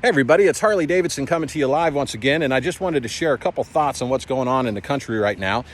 Hey everybody, it's Harley Davidson coming to you live once again, and I just wanted to share a couple thoughts on what's going on in the country right now.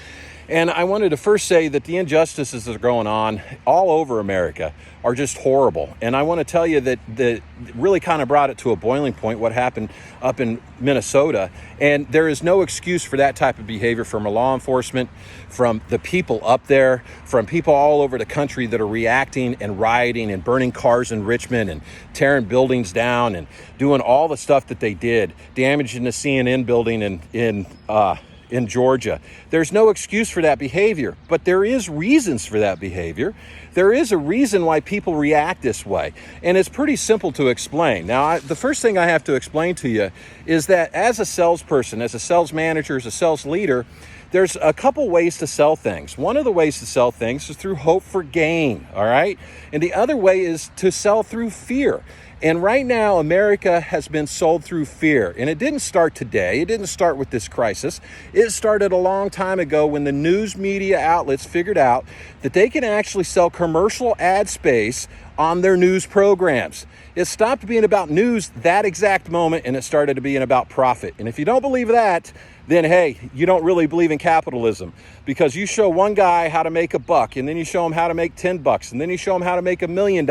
And I wanted to first say that the injustices that are going on all over America are just horrible. And I want to tell you that really kind of brought it to a boiling point, what happened up in Minnesota. And there is no excuse for that type of behavior from law enforcement, from the people up there, from people all over the country that are reacting and rioting and burning cars in Richmond and tearing buildings down and doing all the stuff that they did, damaging the CNN building in Georgia. There's no excuse for that behavior, but there is reasons for that behavior. There is a reason why people react this way, and it's pretty simple to explain. Now, the first thing I have to explain to you is that as a salesperson, as a sales manager, as a sales leader, there's a couple ways to sell things. One of the ways to sell things is through hope for gain, all right? And the other way is to sell through fear. And right now, America has been sold through fear. And it didn't start today. It didn't start with this crisis. It started a long time ago when the news media outlets figured out that they can actually sell commercial ad space on their news programs. It stopped being about news that exact moment, and it started to being about profit. And if you don't believe that, then hey, you don't really believe in capitalism, because you show one guy how to make $1, and then you show him how to make $10, and then you show him how to make $1 million,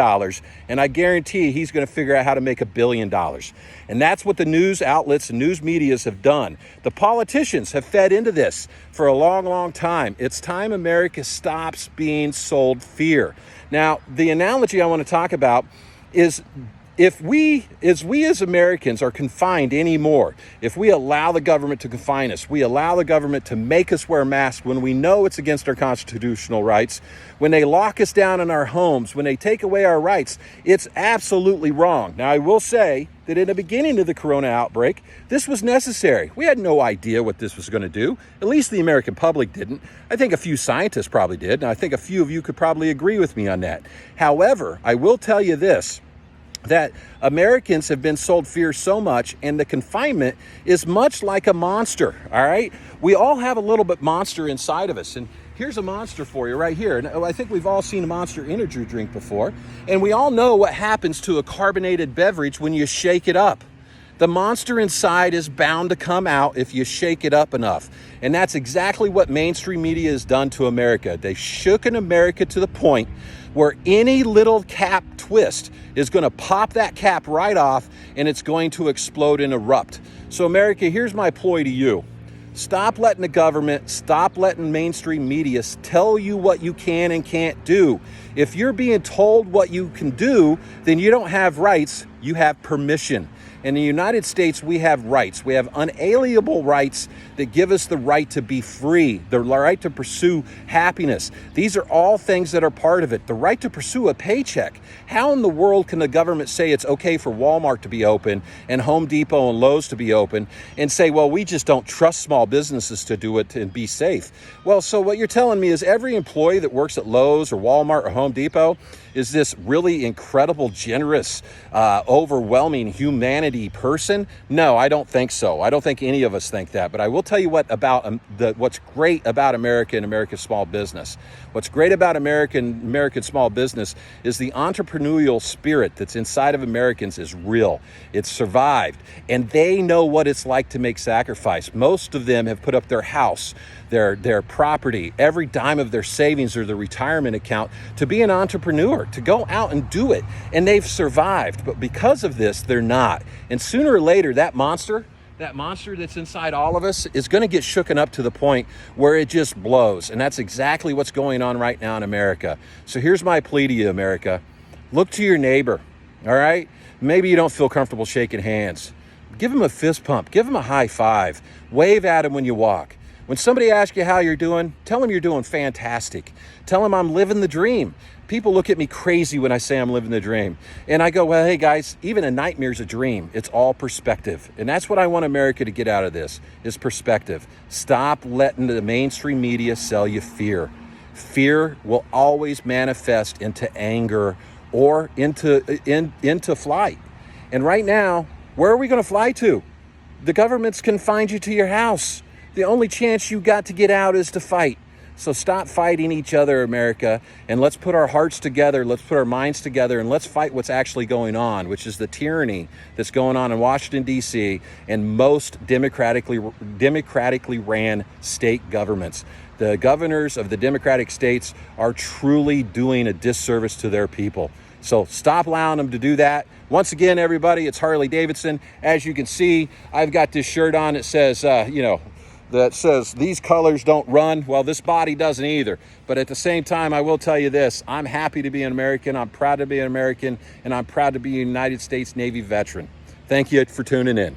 and I guarantee he's going to figure out how to make $1 billion. And that's what the news outlets and news medias have done. The politicians have fed into this for a long, long time. It's time America stops being sold fear. Now, the analogy I want to talk about is if we as Americans are confined anymore, if we allow the government to confine us, we allow the government to make us wear masks when we know it's against our constitutional rights, when they lock us down in our homes, when they take away our rights, it's absolutely wrong. Now, I will say that in the beginning of the corona outbreak, this was necessary. We had no idea what this was going to do. At least the American public didn't. I think a few scientists probably did, and I think a few of you could probably agree with me on that. However, I will tell you this, that Americans have been sold fear so much, and the confinement is much like a monster, all right? We all have a little bit monster inside of us, and here's a monster for you right here. And I think we've all seen a Monster energy drink before, and we all know what happens to a carbonated beverage when you shake it up. The monster inside is bound to come out if you shake it up enough. And that's exactly what mainstream media has done to America. They've shooken America to the point where any little cap twist is going to pop that cap right off, and it's going to explode and erupt. So America, here's my ploy to you. Stop letting the government, stop letting mainstream media tell you what you can and can't do. If you're being told what you can do, then you don't have rights, you have permission. In the United States, we have rights. We have unalienable rights that give us the right to be free, the right to pursue happiness. These are all things that are part of it. The right to pursue a paycheck. How in the world can the government say it's okay for Walmart to be open and Home Depot and Lowe's to be open and say, well, we just don't trust small businesses to do it and be safe? Well, so what you're telling me is every employee that works at Lowe's or Walmart or Home Depot is this really incredible, generous, overwhelming humanity person? No, I don't think so. I don't think any of us think that. But I will tell you what's great about America and America's small business. What's great about American small business is the entrepreneurial spirit that's inside of Americans is real. It's survived, and they know what it's like to make sacrifice. Most of them have put up their house, their property, every dime of their savings or their retirement account to be an entrepreneur, to go out and do it. And they've survived. But because of this, they're not. And sooner or later, that monster that's inside all of us is going to get shooken up to the point where it just blows. And that's exactly what's going on right now in America. So here's my plea to you, America. Look to your neighbor, all right? Maybe you don't feel comfortable shaking hands. Give him a fist pump. Give him a high five. Wave at him when you walk. When somebody asks you how you're doing, tell them you're doing fantastic. Tell them I'm living the dream. People look at me crazy when I say I'm living the dream. And I go, well, hey guys, even a nightmare's a dream. It's all perspective. And that's what I want America to get out of this, is perspective. Stop letting the mainstream media sell you fear. Fear will always manifest into anger or into flight. And right now, where are we going to fly to? The government's confined you to your house. The only chance you got to get out is to fight. So stop fighting each other, America, and let's put our hearts together, let's put our minds together, and let's fight what's actually going on, which is the tyranny that's going on in Washington, D.C. and most democratically ran state governments. The governors of the Democratic states are truly doing a disservice to their people. So stop allowing them to do that. Once again, everybody, it's Harley Davidson. As you can see, I've got this shirt on that says, that says these colors don't run. Well, this body doesn't either. But at the same time, I will tell you this. I'm happy to be an American. I'm proud to be an American. And I'm proud to be a United States Navy veteran. Thank you for tuning in.